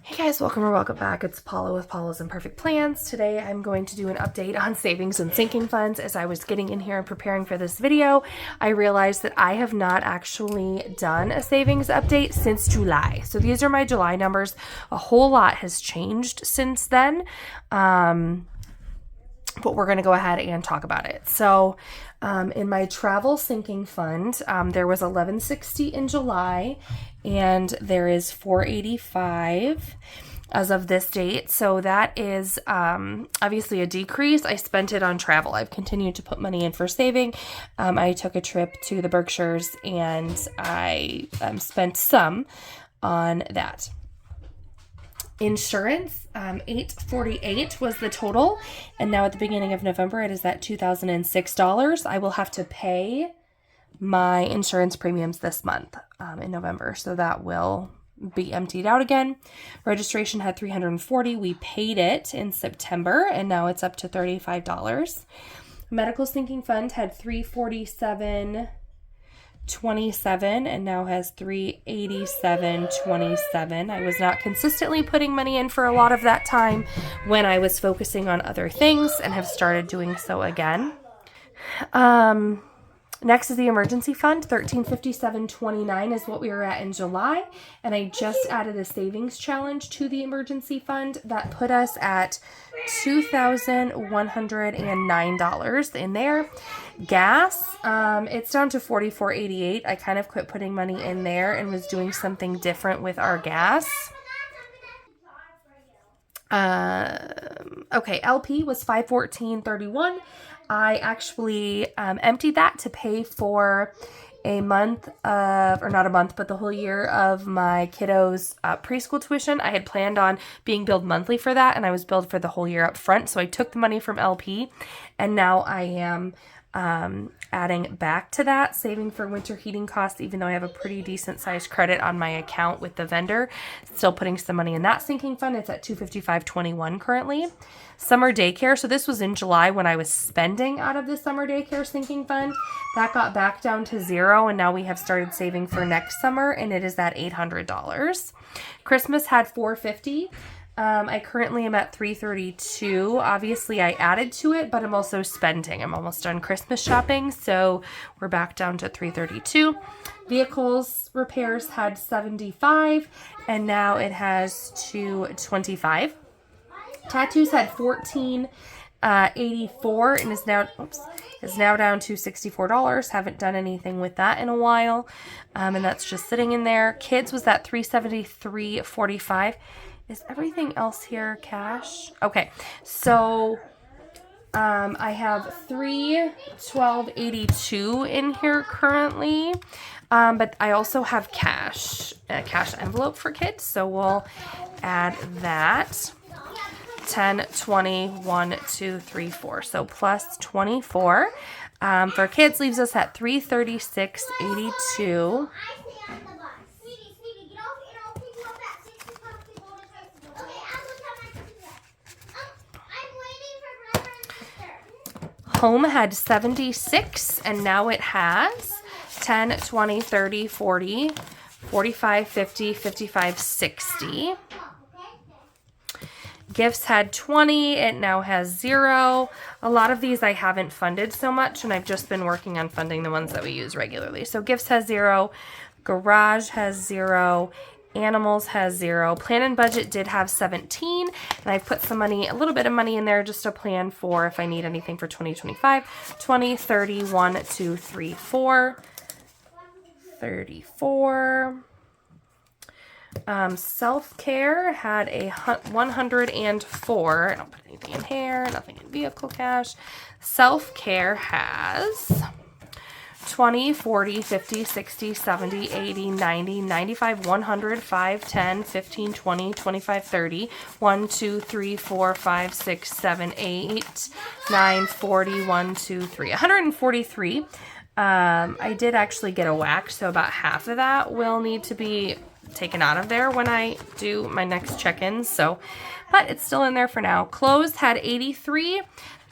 Hey guys, welcome or welcome back. It's Paula with Paula's Imperfect Plans. Today I'm going to do an update on savings and sinking funds. As I was getting in here and preparing for this video, I realized that I have not actually done a savings update since July. So these are my July numbers. A whole lot has changed since then. But we're going to go ahead and talk about it. So in my travel sinking fund, there was $1160 in July, and there is $485 as of this date. So that is obviously a decrease. I spent it on travel. I've continued to put money in for saving. I took a trip to the Berkshires, and I spent some on that. Insurance, $848 was the total, and now at the beginning of November it is at $2,006. I will have to pay my insurance premiums this month in November, so that will be emptied out again. Registration had $340. We paid it in September, and now it's up to $35. Medical sinking fund had $347.27 and now has $387.27. I was not consistently putting money in for a lot of that time when I was focusing on other things and have started doing so again. Next is the emergency fund. $1357.29 is what we were at in July, and I just added a savings challenge to the emergency fund that put us at $2,109 in there. Gas, it's down to $44.88. I kind of quit putting money in there and was doing something different with our gas. Okay, LP was $514.31. I actually emptied that to pay for a month of, or not a month, but the whole year of my kiddos' preschool tuition. I had planned on being billed monthly for that, and I was billed for the whole year up front. So I took the money from LP, and now I am adding back to that, saving for winter heating costs, even though I have a pretty decent sized credit on my account with the vendor. Still putting some money in that sinking fund. It's at $255.21 currently. Summer daycare. So this was in July when I was spending out of the summer daycare sinking fund. That got back down to $0, and now we have started saving for next summer, and it is at $800. Christmas had $450. I currently am at $332. Obviously, I added to it, but I'm also spending. I'm almost done Christmas shopping, so we're back down to $332. Vehicles repairs had $75, and now it has $225. Tattoos had $14.84 and is now down to $64. Haven't done anything with that in a while, and that's just sitting in there. Kids was at $373.45. Is everything else here cash? Okay, so I have $312.82 in here currently, but I also have cash, a cash envelope for kids, so we'll add that. 10, 20, 1, 2, 3, 4. So plus 24 for kids leaves us at $336.82. Home had 76, and now it has 10, 20, 30, 40, 45, 50, 55, 60. Gifts had 20, it now has 0. A lot of these I haven't funded so much, and I've just been working on funding the ones that we use regularly. So gifts has 0, garage has 0, animals has 0. Plan and budget did have 17, and I've put some money, a little bit of money in there just to plan for if I need anything for 2025. 20, 30, 1, 2, 3, 4, 34. Self-care had a 104. I don't put anything in here, nothing in vehicle cash. Self-care has 20, 40, 50, 60, 70, 80, 90, 95, 100, 5, 10, 15, 20, 25, 30, 1, 2, 3, 4, 5, 6, 7, 8, 9, 40, 1, 2, 3, 143. I did actually get a whack, so about half of that will need to be taken out of there when I do my next check-ins, so, but it's still in there for now. Clothes had 83.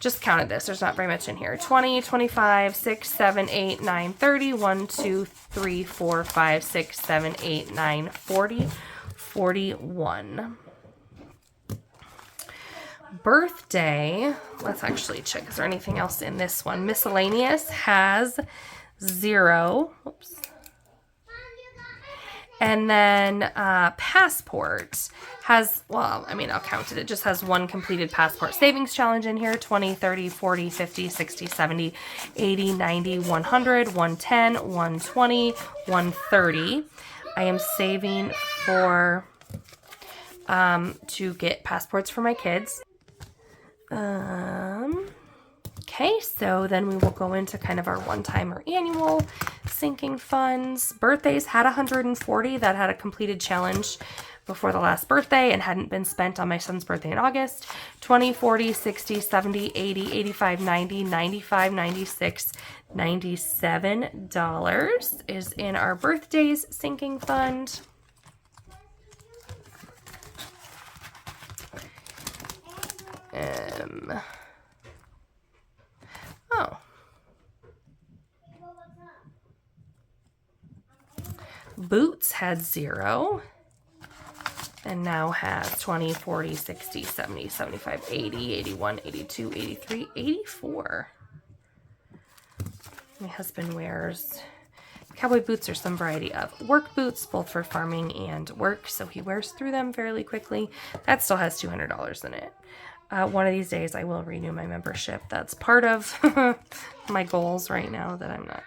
Just counted this. There's not very much in here. 20, 25, 6, 7, 8, 9, 30, 1, 2, 3, 4, 5, 6, 7, 8, 9, 40. $241. Birthday, let's actually check, is there anything else in this one? Miscellaneous has 0. Oops. And then passport has, well, I mean, I'll count it. It just has 1 completed passport savings challenge in here. 20, 30, 40, 50, 60, 70, 80, 90, 100, 110, 120, 130. I am saving for to get passports for my kids. Okay, so then we will go into kind of our one-time or annual sinking funds. Birthdays had 140 that had a completed challenge before the last birthday and hadn't been spent on my son's birthday in August. 20, 40, 60, 70, 80, 85, 90, 95, 96, $97 is in our birthdays sinking fund. Oh. Boots had 0 and now has 20, 40, 60, 70, 75, 80, 81, 82, 83, 84. My husband wears cowboy boots or some variety of work boots, both for farming and work, so he wears through them fairly quickly. That still has $200 in it. One of these days I will renew my membership. That's part of my goals right now that I'm not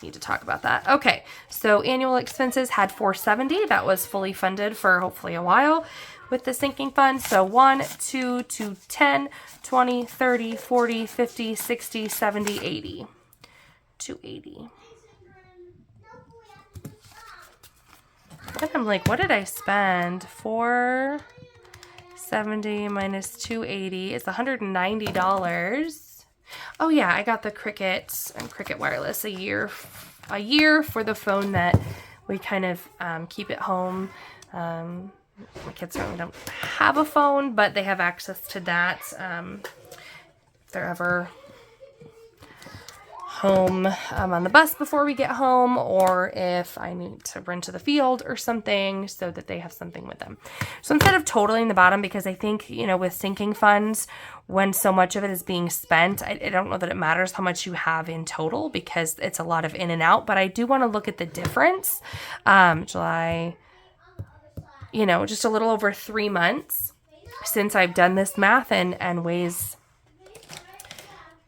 need to talk about that. Okay, so annual expenses had 470. That was fully funded for hopefully a while with the sinking fund. So 1, 2, 2, 10, 20, 30, 40, 50, 60, 70, 80. 280. And I'm like, what did I spend? 470 minus 280 is $190. Oh yeah, I got the Cricket and Cricket Wireless a year for the phone that we kind of keep at home. My kids certainly don't have a phone, but they have access to that if they're ever home on the bus before we get home, or if I need to run to the field or something, so that they have something with them. So instead of totaling the bottom, because I think, you know, with sinking funds, when so much of it is being spent, I don't know that it matters how much you have in total, because it's a lot of in and out, but I do want to look at the difference. July, you know, just a little over 3 months since I've done this math, and ways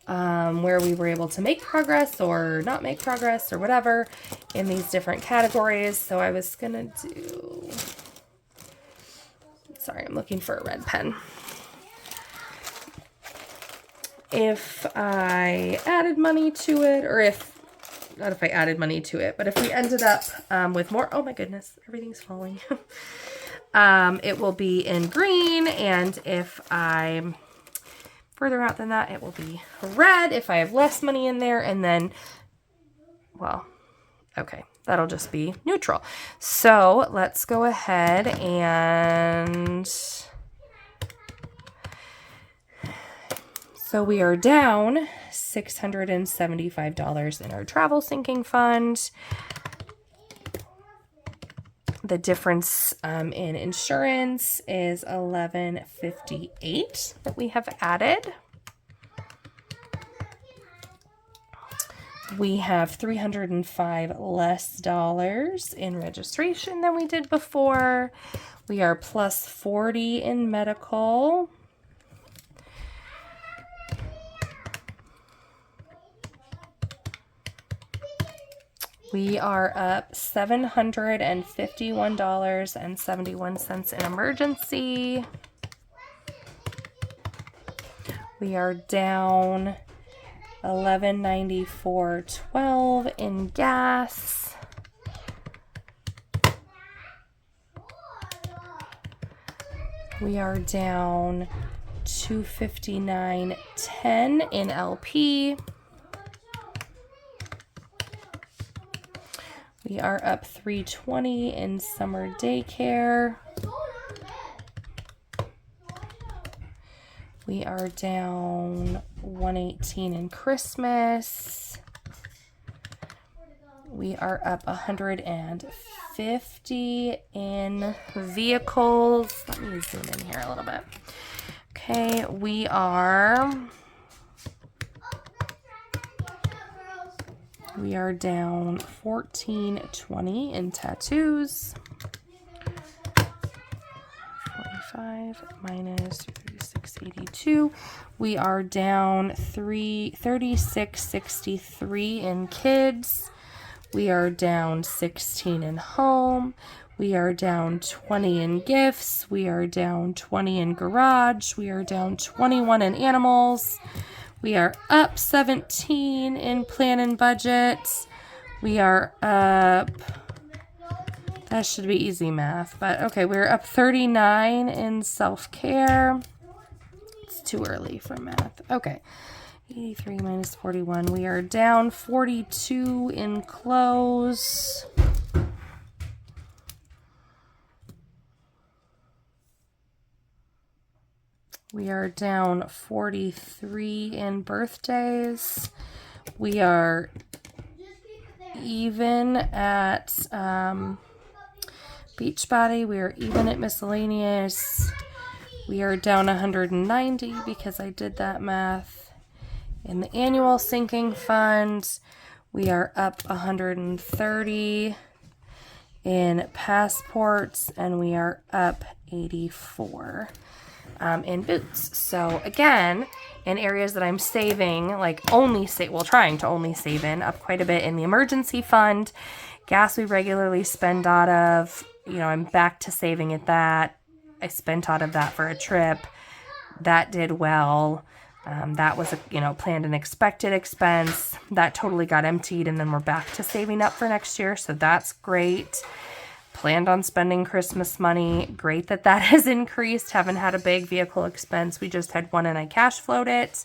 where we were able to make progress or not make progress or whatever in these different categories. So I was gonna do, sorry, I'm looking for a red pen. If I added money to it, or not if I added money to it, but if we ended up with more, oh my goodness, everything's falling. It will be in green, and if I'm further out than that, it will be red if I have less money in there, and then, well, okay, that'll just be neutral. So let's go ahead and, so we are down $675 in our travel sinking fund. The difference in insurance is $11.58 that we have added. We have $305 less in registration than we did before. We are plus 40 in medical. We are up $751.71 in emergency. We are down $11.94.12 in gas. We are down $259.10 in LP. We are up $320 in summer daycare. We are down $118 in Christmas. We are up 150 in vehicles. Let me zoom in here a little bit. Okay, we are down 1420 in tattoos. 45 minus 3682. We are down 3663 in kids. We are down 16 in home. We are down 20 in gifts. We are down 20 in garage. We are down 21 in animals. We are up 17 in plan and budget. We are up, that should be easy math, but okay, we're up 39 in self-care. It's too early for math. Okay, 83 minus 41. We are down 42 in clothes. We are down 43 in birthdays. We are even at Beachbody. We are even at miscellaneous. We are down 190 because I did that math. In the annual sinking fund, we are up 130 in passports, and we are up 84 in boots. So again, in areas that I'm saving, like trying to only save in, up quite a bit in the emergency fund. Gas we regularly spend out of, I'm back to saving at that. I spent out of that for a trip. That did well. That was a, planned and expected expense. That totally got emptied, and then we're back to saving up for next year. So that's great. Planned on spending Christmas money. Great that has increased. Haven't had a big vehicle expense. We just had one and I cash flowed it.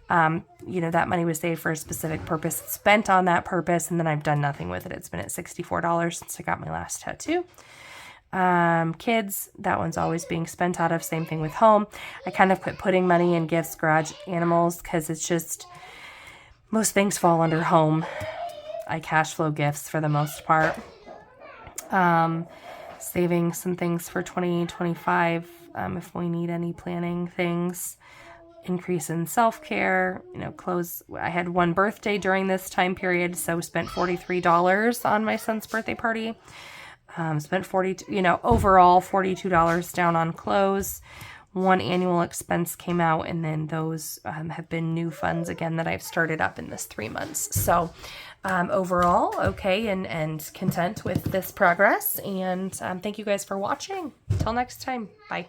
That money was saved for a specific purpose, spent on that purpose, and then I've done nothing with it. It's been at $64 since I got my last tattoo. Kids, that one's always being spent out of. Same thing with home. I kind of quit putting money in gifts, garage, animals, because it's just, most things fall under home. I cash flow gifts for the most part. Saving some things for 2025 if we need any planning things. Increase in self-care, clothes. I had one birthday during this time period, so spent $43 on my son's birthday party. Spent overall $42 down on clothes. One annual expense came out, and then those have been new funds again that I've started up in this 3 months. So overall, okay and content with this progress. And thank you guys for watching. Till next time. Bye.